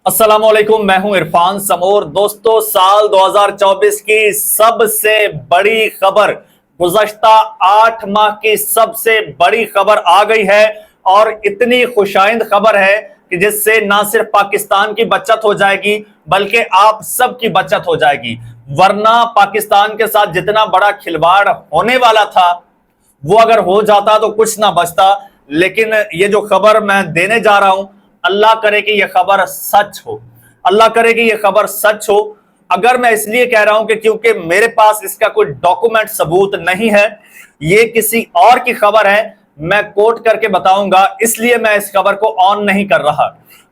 अस्सलामुअलैकुम, मैं हूं इरफान समोर। दोस्तों, साल 2024 की सबसे बड़ी खबर, गुज़श्ता 8 माह की सबसे बड़ी खबर आ गई है और इतनी खुशाइंद खबर है कि जिससे ना सिर्फ पाकिस्तान की बचत हो जाएगी बल्कि आप सबकी बचत हो जाएगी। वरना पाकिस्तान के साथ जितना बड़ा खिलवाड़ होने वाला था वो अगर हो जाता तो कुछ ना बचता। लेकिन ये जो खबर मैं देने जा रहा हूं, अल्लाह करे कि ये खबर सच हो, अल्लाह करे कि ये खबर सच हो। अगर मैं इसलिए कह रहा हूं कि क्योंकि मेरे पास इसका कोई डॉक्यूमेंट सबूत नहीं है, ये किसी और की खबर है, मैं कोट करके बताऊंगा, इसलिए मैं इस खबर को ऑन नहीं कर रहा।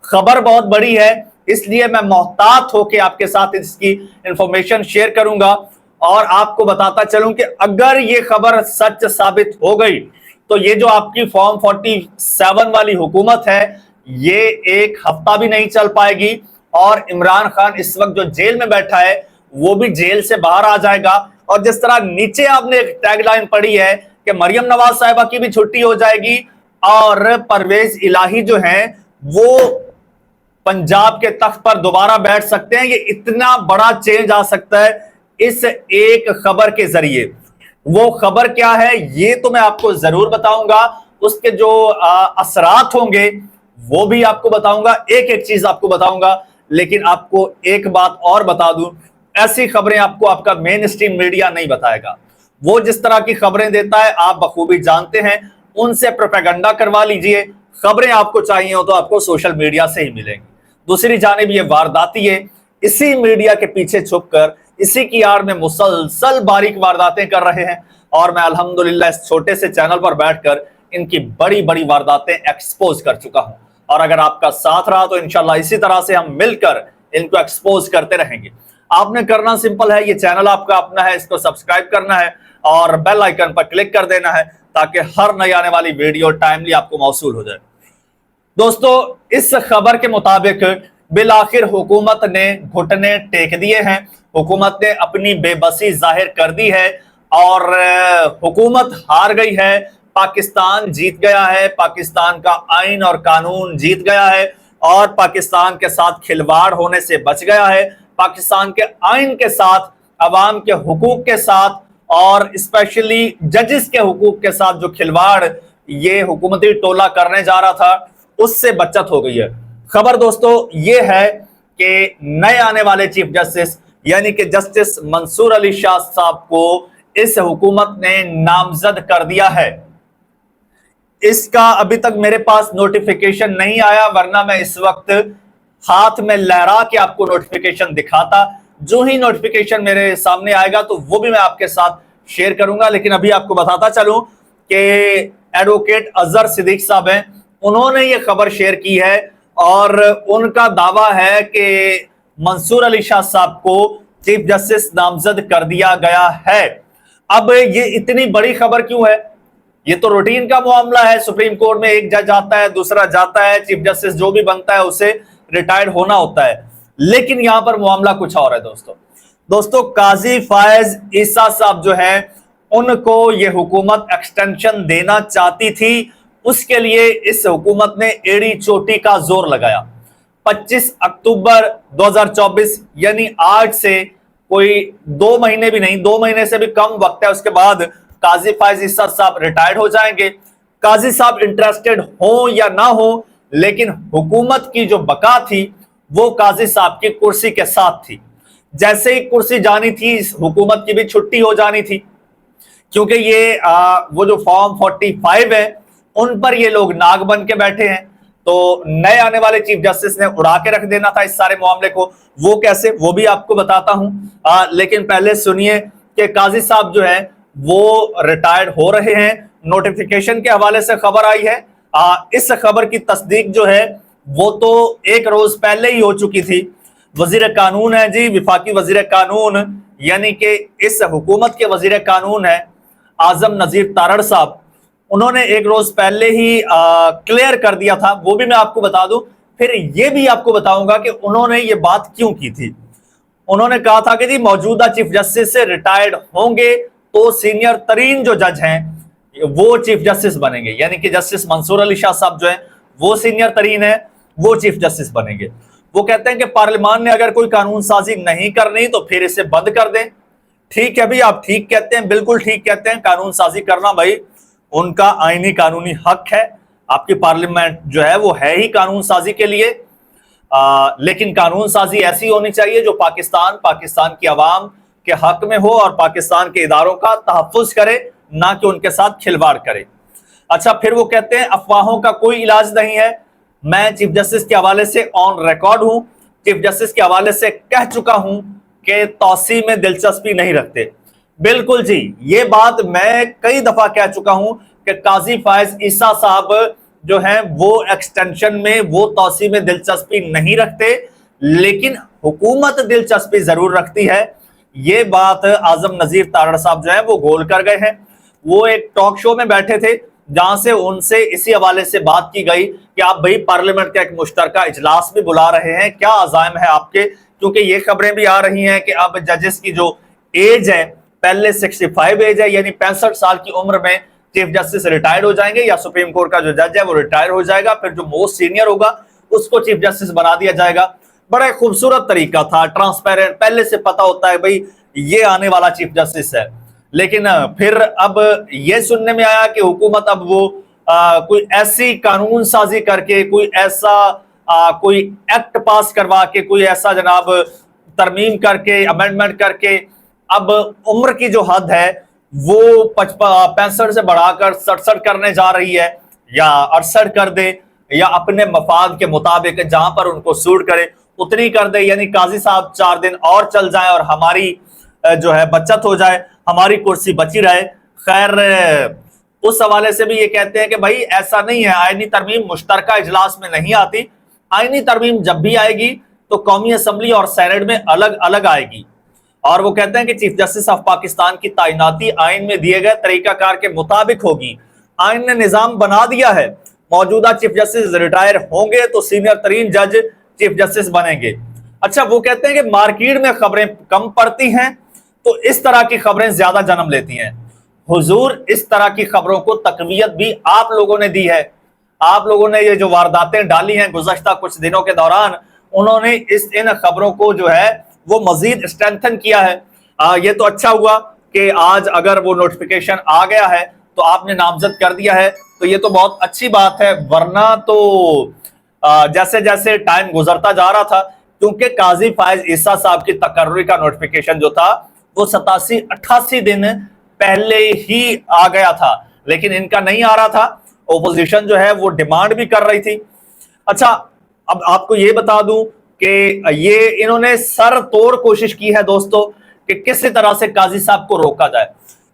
खबर बहुत बड़ी है, इसलिए मैं मोहतात होकर आपके साथ इसकी इंफॉर्मेशन शेयर करूंगा और आपको बताता चलूं कि अगर ये खबर सच साबित हो गई तो ये जो आपकी फॉर्म 47 वाली हुकूमत है ये एक हफ्ता भी नहीं चल पाएगी और इमरान खान इस वक्त जो जेल में बैठा है वो भी जेल से बाहर आ जाएगा। और जिस तरह नीचे आपने एक टैगलाइन पढ़ी है कि मरियम नवाज साहिबा की भी छुट्टी हो जाएगी और परवेज इलाही जो हैं वो पंजाब के तख्त पर दोबारा बैठ सकते हैं, ये इतना बड़ा चेंज आ सकता है इस एक खबर के जरिए। वो खबर क्या है ये तो मैं आपको जरूर बताऊंगा, उसके जो असरात होंगे वो भी आपको बताऊंगा, एक एक चीज आपको बताऊंगा। लेकिन आपको एक बात और बता दूं, ऐसी खबरें आपको आपका मेन स्ट्रीम मीडिया नहीं बताएगा। वो जिस तरह की खबरें देता है आप बखूबी जानते हैं, उनसे प्रोपेगेंडा करवा लीजिए। खबरें आपको चाहिए हो तो आपको सोशल मीडिया से ही मिलेंगी। दूसरी जानिब ये वारदाती है, इसी मीडिया के पीछे छुपकर इसी की आड़ में मुसलसल बारीक वारदातें कर रहे हैं और मैं अल्हम्दुलिल्लाह इस छोटे से चैनल पर बैठकर इनकी बड़ी बड़ी वारदातें एक्सपोज कर चुका हूं। और अगर आपका साथ रहा तो इंशाल्लाह इसी तरह से हम मिलकर इनको एक्सपोज करते रहेंगे। आपने करना सिंपल है, ये चैनल आपका अपना है, इसको सब्सक्राइब करना है और बेल आइकन पर क्लिक कर देना है ताकि हर नई आने वाली वीडियो टाइमली आपको मौसूल हो जाए। दोस्तों, इस खबर के मुताबिक बिलाखिर हुकूमत ने घुटने टेक दिए हैं, हुकूमत ने अपनी बेबसी जाहिर कर दी है और हुकूमत हार गई है। पाकिस्तान जीत गया है, पाकिस्तान का आइन और कानून जीत गया है और पाकिस्तान के साथ खिलवाड़ होने से बच गया है। पाकिस्तान के आइन के साथ, अवाम के हुकूक के साथ और स्पेशली जजेस के हुकूक के साथ जो खिलवाड़ ये हुकूमती टोला करने जा रहा था उससे बचत हो गई है। खबर दोस्तों ये है कि नए आने वाले चीफ जस्टिस यानी कि जस्टिस मंसूर अली शाह साहब को इस हुकूमत ने नामजद कर दिया है। इसका अभी तक मेरे पास नोटिफिकेशन नहीं आया, वरना मैं इस वक्त हाथ में लहरा के आपको नोटिफिकेशन दिखाता। जो ही नोटिफिकेशन मेरे सामने आएगा तो वो भी मैं आपके साथ शेयर करूंगा। लेकिन अभी आपको बताता चलूं कि एडवोकेट अजहर सिद्दीक साहब हैं, उन्होंने ये खबर शेयर की है और उनका दावा है कि मंसूर अली शाह साहब को चीफ जस्टिस नामजद कर दिया गया है। अब ये इतनी बड़ी खबर क्यों है? ये तो रूटीन का मामला है, सुप्रीम कोर्ट में एक जज आता है, दूसरा जाता है, चीफ जस्टिस जो भी बनता है उसे रिटायर्ड होना होता है। लेकिन यहां पर मामला कुछ और है दोस्तों काजी फायज ईसा साहब जो है उनको ये हुकूमत एक्सटेंशन देना चाहती थी, उसके लिए इस हुकूमत ने एड़ी चोटी का जोर लगाया। 25 अक्टूबर 2024 यानी आज से कोई 2 महीने भी नहीं, 2 महीने से भी कम वक्त है, उसके बाद काजी फायज ईसा साहब रिटायर्ड हो जाएंगे। काजी साहब इंटरेस्टेड हो या ना हो, लेकिन हुकूमत की जो बका थी वो काजी साहब की कुर्सी के साथ थी। जैसे ही कुर्सी जानी थी इस हुकूमत की भी छुट्टी हो जानी थी, क्योंकि ये वो जो फॉर्म 45 है उन पर ये लोग नाग बन के बैठे हैं। तो नए आने वाले चीफ जस्टिस ने उड़ा के रख देना था इस सारे मामले को। वो कैसे, वो भी आपको बताता हूं। लेकिन पहले सुनिए कि काजी साहब जो है वो रिटायर्ड हो रहे हैं। नोटिफिकेशन के हवाले से खबर आई है। इस खबर की तस्दीक जो है वो तो एक रोज पहले ही हो चुकी थी। वजीर कानून है जी, विफाकी वजीर कानून यानी कि इस हुकूमत के वजीर कानून है आजम नजीर तारड़ साहब, उन्होंने एक रोज पहले ही क्लियर कर दिया था। वो भी मैं आपको बता दूं, फिर ये भी आपको बताऊंगा कि उन्होंने ये बात क्यों की थी। उन्होंने कहा था कि जी मौजूदा चीफ जस्टिस से रिटायर्ड होंगे तो सीनियर तरीन जो जज हैं वो चीफ जस्टिस बनेंगे, यानी कि जस्टिस मंसूर अली शाह साहब जो है वो सीनियर तरीन है, वो चीफ जस्टिस बनेंगे। وہ کہتے ہیں کہ پارلیمان نے اگر کوئی قانون سازی نہیں کرنی تو پھر اسے بند کر دیں۔ ٹھیک ہے بھی، آپ ٹھیک کہتے ہیں، بالکل ٹھیک کہتے ہیں، قانون سازی کرنا بھائی ان کا آئینی قانونی حق ہے، آپ کی پارلیمنٹ جو ہے وہ ہے ہی قانون سازی کے لیے، لیکن قانون سازی ایسی ہونی چاہیے جو پاکستان کی عوام کے حق میں ہو اور پاکستان کے اداروں کا تحفظ کرے، نہ کہ ان کے ساتھ کھلواڑ کرے۔ اچھا، پھر وہ کہتے ہیں افواہوں کا کوئی علاج نہیں ہے۔ میں چیف جسٹس کے حوالے سے آن ریکارڈ ہوں، چیف جسٹس کے حوالے سے کہہ چکا ہوں کہ توسیع میں دلچسپی نہیں رکھتے۔ بالکل جی، یہ بات میں کئی دفعہ کہہ چکا ہوں کہ قاضی فائز عیسیٰ صاحب جو ہیں وہ ایکسٹینشن میں، وہ توسیع میں دلچسپی نہیں رکھتے، لیکن حکومت دلچسپی ضرور رکھتی ہے۔ یہ بات اعظم نذیر تارڑ صاحب جو ہیں وہ گول کر گئے ہیں۔ وہ ایک ٹاک شو میں بیٹھے تھے جہاں سے ان سے اسی حوالے سے بات کی گئی کہ آپ بھائی پارلیمنٹ کا ایک مشترکہ اجلاس بھی بلا رہے ہیں، کیا عزائم ہے آپ کے؟ کیونکہ یہ خبریں بھی آ رہی ہیں کہ اب ججز کی جو ایج ہے، پہلے 65 ایج ہے، یعنی 65 سال کی عمر میں چیف جسٹس ریٹائر ہو جائیں گے، یا سپریم کورٹ کا جو جج ہے وہ ریٹائر ہو جائے گا، پھر جو موسٹ سینئر ہوگا اس کو چیف جسٹس بنا دیا جائے گا۔ بڑا خوبصورت طریقہ تھا، ٹرانسپیرنٹ، پہلے سے پتا ہوتا ہے بھائی یہ آنے والا چیف جسٹس ہے۔ لیکن پھر اب یہ سننے میں آیا کہ حکومت اب وہ کوئی ایسی قانون سازی کر کے، کوئی ایسا کوئی ایکٹ پاس کروا کے، کوئی ایسا جناب ترمیم کر کے، امینڈمنٹ کر کے اب عمر کی جو حد ہے وہ 65 سے بڑھا کر 67 کرنے جا رہی ہے، یا 68 کر دے، یا اپنے مفاد کے مطابق جہاں پر ان کو سوٹ کرے اتنی کر دے، یعنی قاضی صاحب 4 دن اور چل جائیں اور ہماری جو ہے بچت ہو جائے، ہماری کرسی بچی رہے۔ خیر، اس حوالے سے بھی یہ کہتے ہیں کہ بھائی ایسا نہیں ہے، آئینی ترمیم مشترکہ اجلاس میں نہیں آتی، آئینی ترمیم جب بھی آئے گی تو قومی اسمبلی اور سینٹ میں الگ الگ آئے گی۔ اور وہ کہتے ہیں کہ چیف جسٹس آف پاکستان کی تعیناتی آئین میں دیے گئے طریقہ کار کے مطابق ہوگی۔ آئین نے نظام بنا دیا ہے، موجودہ چیف جسٹس ریٹائر ہوں گے تو سینئر ترین جج چیف جسٹس بنیں گے۔ اچھا، وہ کہتے ہیں کہ مارکیٹ میں خبریں کم پڑتی ہیں تو اس طرح کی خبریں زیادہ جنم لیتی ہیں۔ حضور، اس طرح کی خبروں کو تقویت بھی آپ لوگوں نے دی ہے۔ آپ لوگوں نے یہ جو وارداتیں ڈالی ہیں گزشتہ کچھ دنوں کے دوران، انہوں نے ان خبروں کو جو ہے وہ مزید اسٹرینتھن کیا ہے۔ یہ تو اچھا ہوا کہ آج اگر وہ نوٹیفیکیشن آ گیا ہے تو آپ نے نامزد کر دیا ہے، تو یہ تو بہت اچھی بات ہے، ورنہ تو جیسے جیسے ٹائم گزرتا جا رہا تھا، کیونکہ قاضی فائز عیسیٰ صاحب کی تقرری کا نوٹیفیکیشن جو تھا وہ 87-88 دن پہلے ہی آ گیا تھا، لیکن ان کا نہیں آ رہا تھا، اپوزیشن جو ہے وہ ڈیمانڈ بھی کر رہی تھی۔ اچھا، اب آپ کو یہ بتا دوں کہ یہ انہوں نے سر توڑ کوشش کی ہے دوستو کہ کسی طرح سے قاضی صاحب کو روکا جائے۔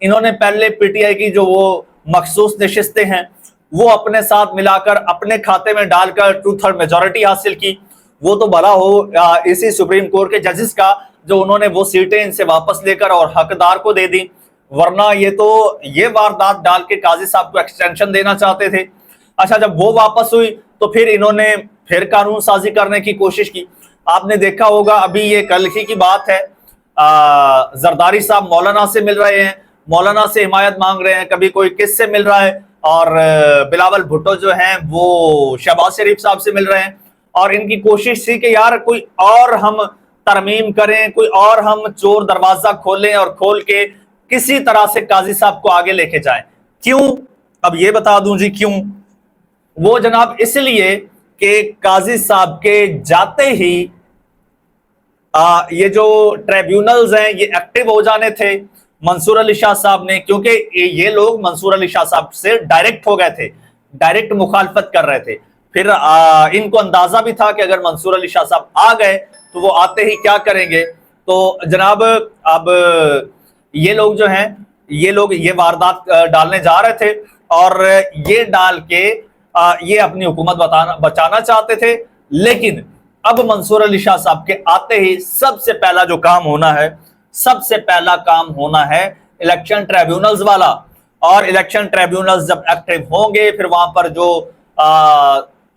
انہوں نے پہلے پی ٹی آئی کی جو وہ مخصوص نشستیں ہیں وہ اپنے ساتھ ملا کر اپنے کھاتے میں ڈال کر 2/3 میجورٹی حاصل کی، وہ تو بھلا ہو اسی سپریم کورٹ کے ججز کا جو انہوں نے وہ سیٹیں ان سے واپس لے کر اور حقدار کو دے دی، ورنہ یہ تو یہ واردات ڈال کے قاضی صاحب کو ایکسٹینشن دینا چاہتے تھے۔ اچھا، جب وہ واپس ہوئی تو پھر انہوں نے پھر قانون سازی کرنے کی کوشش کی۔ آپ نے دیکھا ہوگا ابھی یہ کل ہی کی بات ہے، زرداری صاحب مولانا سے مل رہے ہیں، مولانا سے حمایت مانگ رہے ہیں، کبھی کوئی کس سے مل رہا ہے، اور بلاول بھٹو جو ہیں وہ شہباز شریف صاحب سے مل رہے ہیں، اور ان کی کوشش تھی کہ یار کوئی اور ہم ترمیم کریں، کوئی اور ہم چور دروازہ کھولیں اور کھول کے کسی طرح سے قاضی صاحب کو آگے لے کے جائیں۔ کیوں؟ اب یہ بتا دوں جی کیوں۔ وہ جناب اس لیے کہ قاضی صاحب کے جاتے ہی یہ جو ٹریبیونلز ہیں یہ ایکٹیو ہو جانے تھے منصور علی شاہ صاحب نے، کیونکہ یہ لوگ منصور علی شاہ صاحب سے ڈائریکٹ ہو گئے تھے، ڈائریکٹ مخالفت کر رہے تھے۔ پھر ان کو اندازہ بھی تھا کہ اگر منصور علی شاہ صاحب آ گئے تو وہ آتے ہی کیا کریں گے، تو جناب اب یہ لوگ جو ہیں یہ لوگ یہ واردات ڈالنے جا رہے تھے، اور یہ ڈال کے یہ اپنی حکومت بچانا چاہتے تھے۔ لیکن اب منصور علی شاہ صاحب کے آتے ہی سب سے پہلا جو کام ہونا ہے، سب سے پہلا کام ہونا ہے الیکشن ٹریبیونلز والا، اور الیکشن ٹریبیونلز جب ایکٹیو ہوں گے پھر وہاں پر جو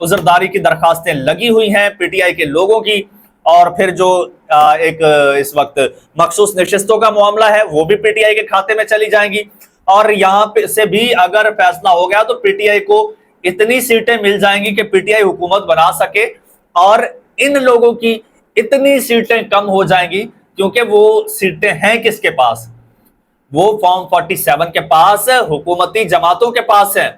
عذرداری کی درخواستیں لگی ہوئی ہیں پی ٹی آئی کے لوگوں کی، اور پھر جو ایک اس وقت مخصوص نشستوں کا معاملہ ہے وہ بھی پی ٹی آئی کے کھاتے میں چلی جائیں گی، اور یہاں پہ سے بھی اگر فیصلہ ہو گیا تو پی ٹی آئی کو اتنی سیٹیں مل جائیں گی کہ پی ٹی آئی حکومت بنا سکے، اور इन लोगों की इतनी सीटें कम हो जाएंगी, क्योंकि वो सीटें हैं किसके पास? वो फॉर्म 47 के पास, हुकूमती जमातों के पास है।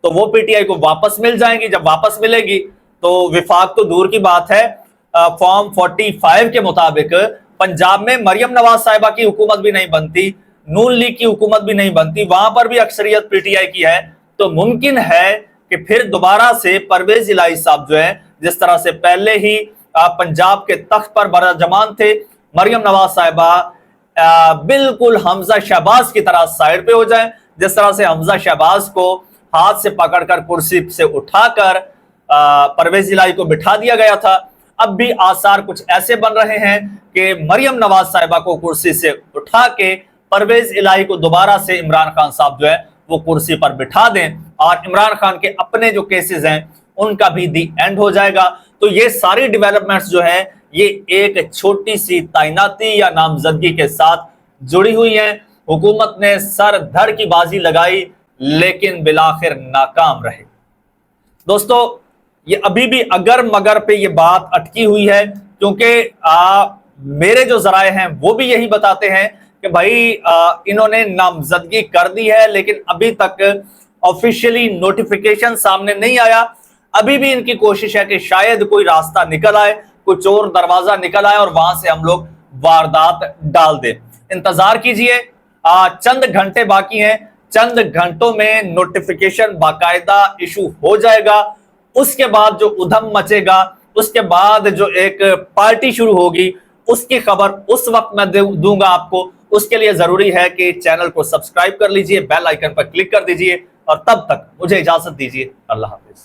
तो वो पीटीआई को वापस मिल जाएंगी। जब वापस मिलेगी तो विफाक तो दूर की बात है, फॉर्म 45 के मुताबिक पंजाब में मरियम नवाज साहिबा की हुकूमत भी नहीं बनती, नून लीग की हुकूमत भी नहीं बनती, वहां पर भी अक्सरियत पीटीआई की है। तो मुमकिन है कि फिर दोबारा से परवेज इलाही साहब जो है, जिस तरह से पहले ही पंजाब के तख्त पर बरजमान थे, मरियम नवाज साहिबा बिल्कुल हमजा शहबाज की तरह साइड पे हो जाए। जिस तरह से हमजा शहबाज को हाथ से पकड़कर कुर्सी से उठाकर परवेज इलाही को बिठा दिया गया था, अब भी आसार कुछ ऐसे बन रहे हैं कि मरियम नवाज साहिबा को कुर्सी से उठा के परवेज इलाही को दोबारा से इमरान खान साहब जो है वो कुर्सी पर बिठा दें, और इमरान खान के अपने जो केसेस हैं उनका भी दी एंड हो जाएगा। तो ये सारी डेवलपमेंट्स जो है ये एक छोटी सी तैनाती या नामजदगी के साथ जुड़ी हुई हैं। हुकूमत ने सर धड़ की बाजी लगाई लेकिन बिलाखिर नाकाम रहे। दोस्तों, ये अभी भी अगर मगर पे ये बात अटकी हुई है, क्योंकि मेरे जो जराए हैं वो भी यही बताते हैं कि भाई इन्होंने नामजदगी कर दी है, लेकिन अभी तक ऑफिशियली नोटिफिकेशन सामने नहीं आया। अभी भी इनकी कोशिश है कि शायद कोई रास्ता निकल आए, कोई चोर दरवाजा निकल आए और वहां से हम लोग वारदात डाल दें। इंतजार कीजिए, चंद घंटे बाकी हैं, चंद घंटों में नोटिफिकेशन बाकायदा इशू हो जाएगा। उसके बाद जो उधम मचेगा, उसके बाद जो एक पार्टी शुरू होगी, उसकी खबर उस वक्त मैं दूंगा आपको। उसके लिए जरूरी है कि चैनल को सब्सक्राइब कर लीजिए, बेल आइकन पर क्लिक कर दीजिए, और तब तक मुझे इजाजत दीजिए। अल्लाह हाफिज।